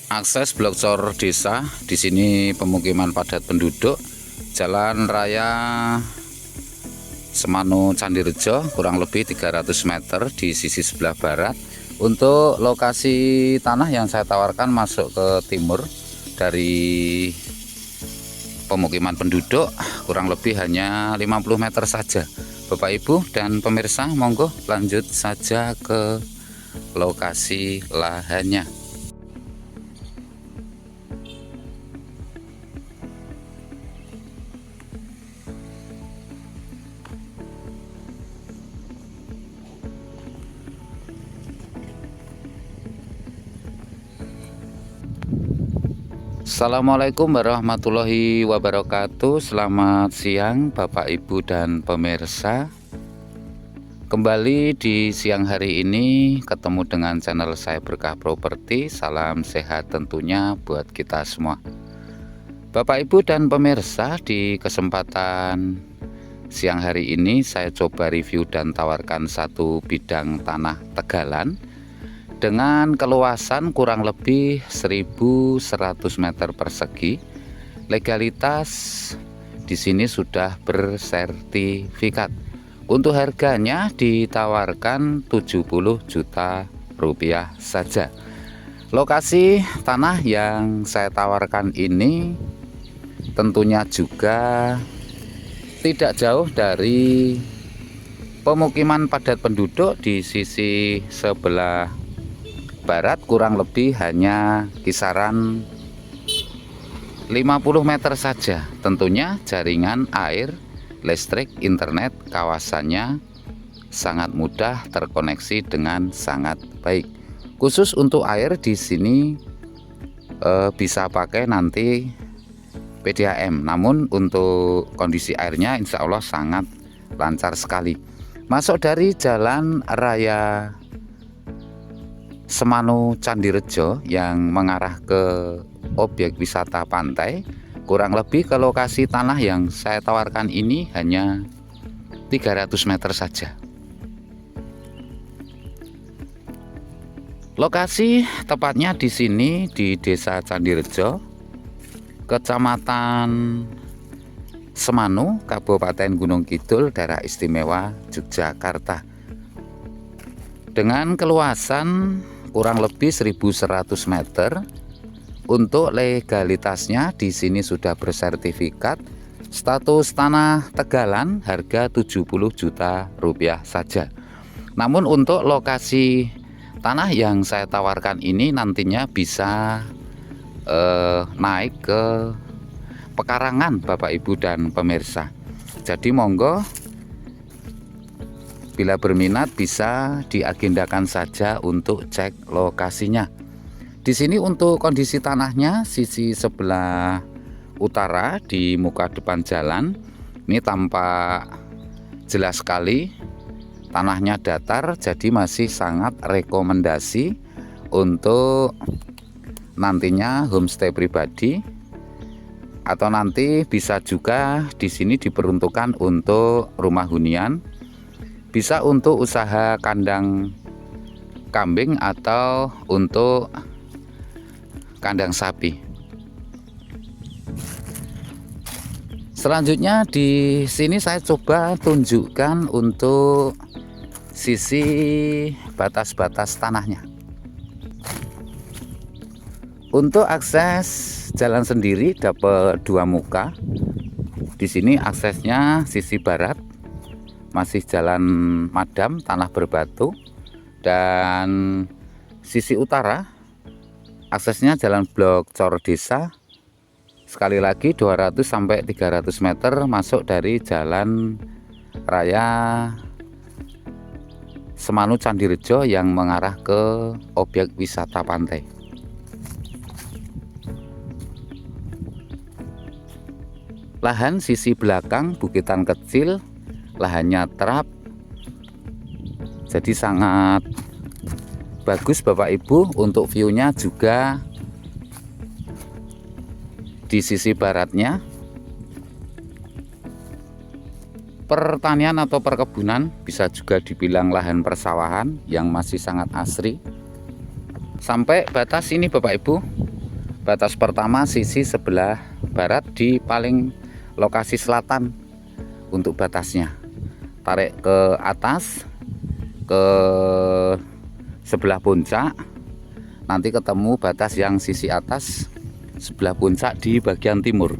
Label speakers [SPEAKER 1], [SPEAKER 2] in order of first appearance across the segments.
[SPEAKER 1] Akses blok cor desa. Di sini pemukiman padat penduduk. Jalan raya Semanu Candirejo kurang lebih 300 meter di sisi sebelah barat. Untuk lokasi tanah yang saya tawarkan masuk ke timur dari pemukiman penduduk kurang lebih hanya 50 meter saja. Bapak Ibu dan pemirsa, monggo lanjut saja ke lokasi lahannya. Assalamualaikum warahmatullahi wabarakatuh. Selamat siang Bapak Ibu dan pemirsa. Kembali di siang hari ini ketemu dengan channel saya Berkah Properti. Salam sehat tentunya buat kita semua. Bapak Ibu dan pemirsa, di kesempatan siang hari ini saya coba review dan tawarkan satu bidang tanah tegalan dengan keluasan kurang lebih 1.100 meter persegi. Legalitas di sini sudah bersertifikat. Untuk harganya ditawarkan 70 juta rupiah saja. Lokasi tanah yang saya tawarkan ini tentunya juga tidak jauh dari pemukiman padat penduduk di sisi sebelah barat, kurang lebih hanya kisaran 50 meter saja. Tentunya jaringan air, listrik, internet kawasannya sangat mudah terkoneksi dengan sangat baik. Khusus untuk air di sini bisa pakai nanti PDAM. Namun untuk kondisi airnya insya Allah sangat lancar sekali. Masuk dari jalan raya Semanu Candirejo yang mengarah ke objek wisata pantai, kurang lebih ke lokasi tanah yang saya tawarkan ini hanya 300 meter saja. Lokasi tepatnya di sini di Desa Candirejo, Kecamatan Semanu, Kabupaten Gunung Kidul, Daerah Istimewa Yogyakarta. Dengan keluasan kurang lebih 1.100 meter. Untuk legalitasnya di sini sudah bersertifikat. Status tanah tegalan harga 70 juta rupiah saja. Namun untuk lokasi tanah yang saya tawarkan ini nantinya bisa naik ke pekarangan Bapak Ibu dan pemirsa. Jadi monggo bila berminat bisa diagendakan saja untuk cek lokasinya. Di sini untuk kondisi tanahnya sisi sebelah utara di muka depan jalan ini tampak jelas sekali tanahnya datar, jadi masih sangat rekomendasi untuk nantinya homestay pribadi, atau nanti bisa juga di sini diperuntukkan untuk rumah hunian. Bisa untuk usaha kandang kambing atau untuk kandang sapi. Selanjutnya di sini saya coba tunjukkan untuk sisi batas-batas tanahnya. Untuk akses jalan sendiri dapat dua muka. Di sini aksesnya sisi barat, masih jalan madam tanah berbatu, dan sisi utara aksesnya jalan blok cor desa. Sekali lagi 200 sampai 300 meter masuk dari jalan raya Semanu Candirejo yang mengarah ke objek wisata pantai. Lahan sisi belakang bukitan kecil, lahannya terap, jadi sangat bagus Bapak Ibu. Untuk view-nya juga di sisi baratnya pertanian atau perkebunan, bisa juga dibilang lahan persawahan yang masih sangat asri. Sampai batas ini Bapak Ibu Batas pertama sisi sebelah barat di paling lokasi selatan untuk batasnya. Tarik ke atas ke sebelah puncak, nanti ketemu batas yang sisi atas sebelah puncak di bagian timur.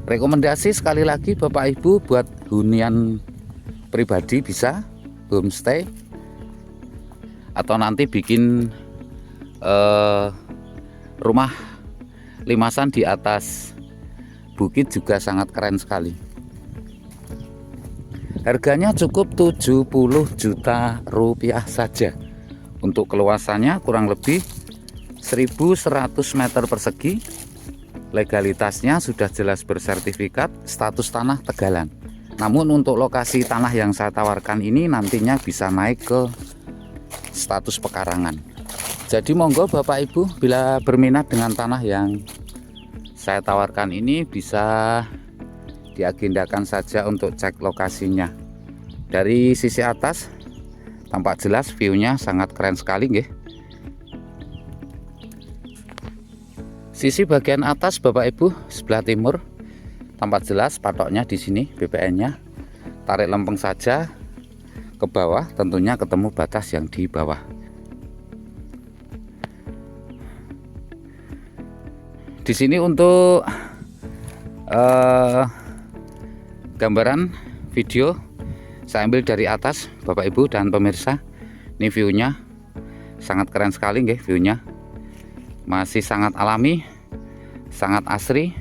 [SPEAKER 1] Rekomendasi sekali lagi Bapak Ibu buat hunian pribadi bisa, homestay, atau nanti bikin rumah limasan di atas bukit juga sangat keren sekali. Harganya cukup 70 juta rupiah saja. Untuk keluasannya kurang lebih 1100 meter persegi. Legalitasnya sudah jelas bersertifikat, status tanah Tegalan. Namun untuk lokasi tanah yang saya tawarkan ini nantinya bisa naik ke status pekarangan. Jadi monggo Bapak Ibu, bila berminat dengan tanah yang saya tawarkan ini bisa diagendakan saja untuk cek lokasinya. Dari sisi atas tampak jelas view-nya sangat keren sekali nggih. Sisi bagian atas Bapak Ibu sebelah timur tampak jelas patoknya di sini BPN-nya. Tarik lempeng saja ke bawah, tentunya ketemu batas yang di bawah. Di sini untuk gambaran video saya ambil dari atas Bapak Ibu dan pemirsa. Ini view-nya sangat keren sekali nggih, view-nya masih sangat alami, sangat asri.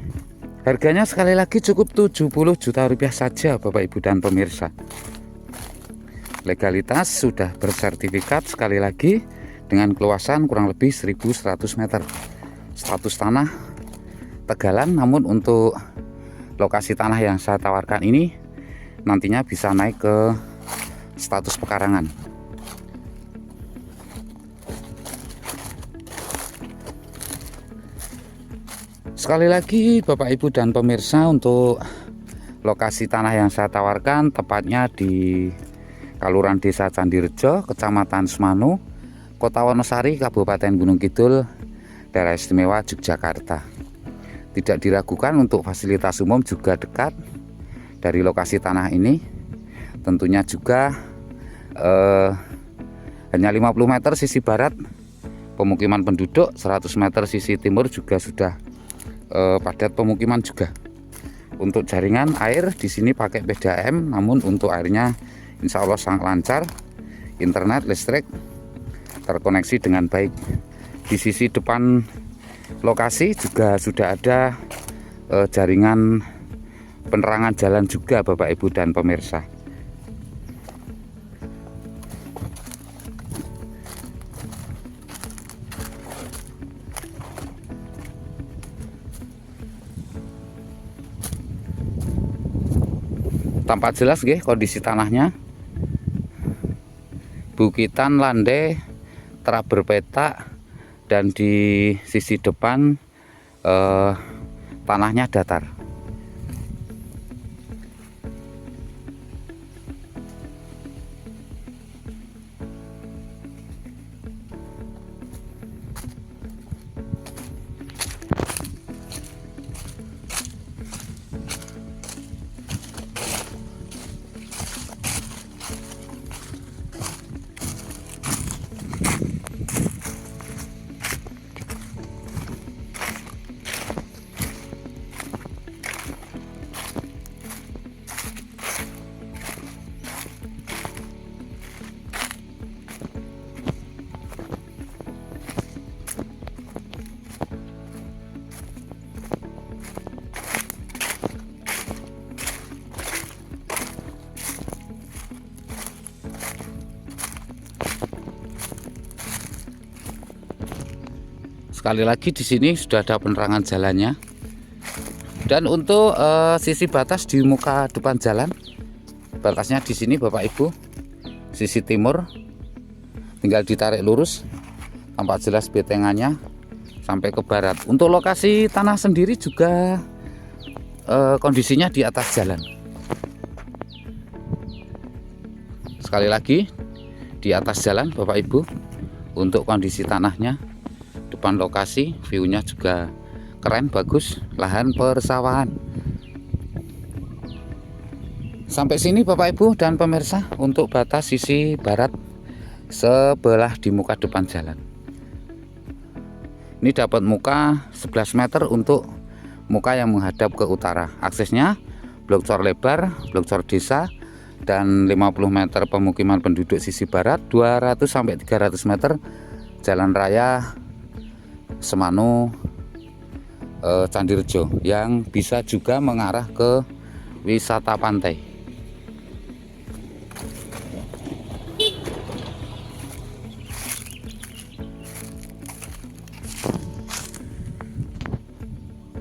[SPEAKER 1] Harganya sekali lagi cukup 70 juta rupiah saja Bapak Ibu dan pemirsa. Legalitas sudah bersertifikat sekali lagi dengan keluasan kurang lebih 1100 meter. Status tanah Tegalan, namun untuk lokasi tanah yang saya tawarkan ini nantinya bisa naik ke status pekarangan. Sekali lagi Bapak Ibu dan pemirsa, untuk lokasi tanah yang saya tawarkan tepatnya di Kaluran Desa Candirejo, Kecamatan Semanu, Kota Wonosari, Kabupaten Gunung Kidul, Daerah Istimewa Yogyakarta. Tidak diragukan untuk fasilitas umum juga dekat dari lokasi tanah ini. Tentunya juga hanya 50 meter sisi barat pemukiman penduduk, 100 meter sisi timur juga sudah padat pemukiman juga. Untuk jaringan air di sini pakai PDAM, namun untuk airnya insya Allah sangat lancar. Internet, listrik terkoneksi dengan baik. Di sisi depan lokasi juga sudah ada jaringan penerangan jalan juga Bapak Ibu dan pemirsa. Tampak jelas nggih kondisi tanahnya. Bukitan landai terap berpetak, dan di sisi depan tanahnya datar. Sekali lagi di sini sudah ada penerangan jalannya. Dan untuk sisi batas di muka depan jalan, batasnya di sini Bapak Ibu, sisi timur, tinggal ditarik lurus, tampak jelas betengannya sampai ke barat. Untuk lokasi tanah sendiri juga kondisinya di atas jalan. Sekali lagi di atas jalan Bapak Ibu. Untuk kondisi tanahnya, depan lokasi, view-nya juga keren, bagus, lahan persawahan. Sampai sini Bapak Ibu dan pemirsa untuk batas sisi barat sebelah di muka depan jalan. Ini dapat muka 11 meter untuk muka yang menghadap ke utara. Aksesnya blok cor lebar, blok cor desa, dan 50 meter pemukiman penduduk sisi barat, 200 sampai 300 meter jalan raya Semanu Candirejo yang bisa juga mengarah ke wisata pantai.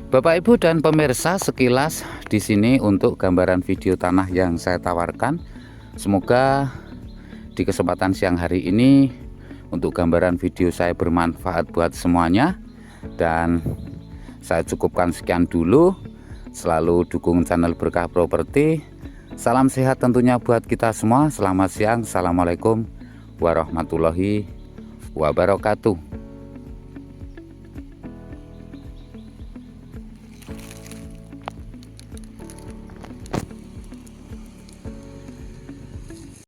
[SPEAKER 1] Bapak Ibu dan pemirsa, sekilas di sini untuk gambaran video tanah yang saya tawarkan. Semoga di kesempatan siang hari ini untuk gambaran video saya bermanfaat buat semuanya, dan saya cukupkan sekian dulu. Selalu dukung channel Berkah Properti. Salam sehat tentunya buat kita semua. Selamat siang. Assalamualaikum warahmatullahi wabarakatuh.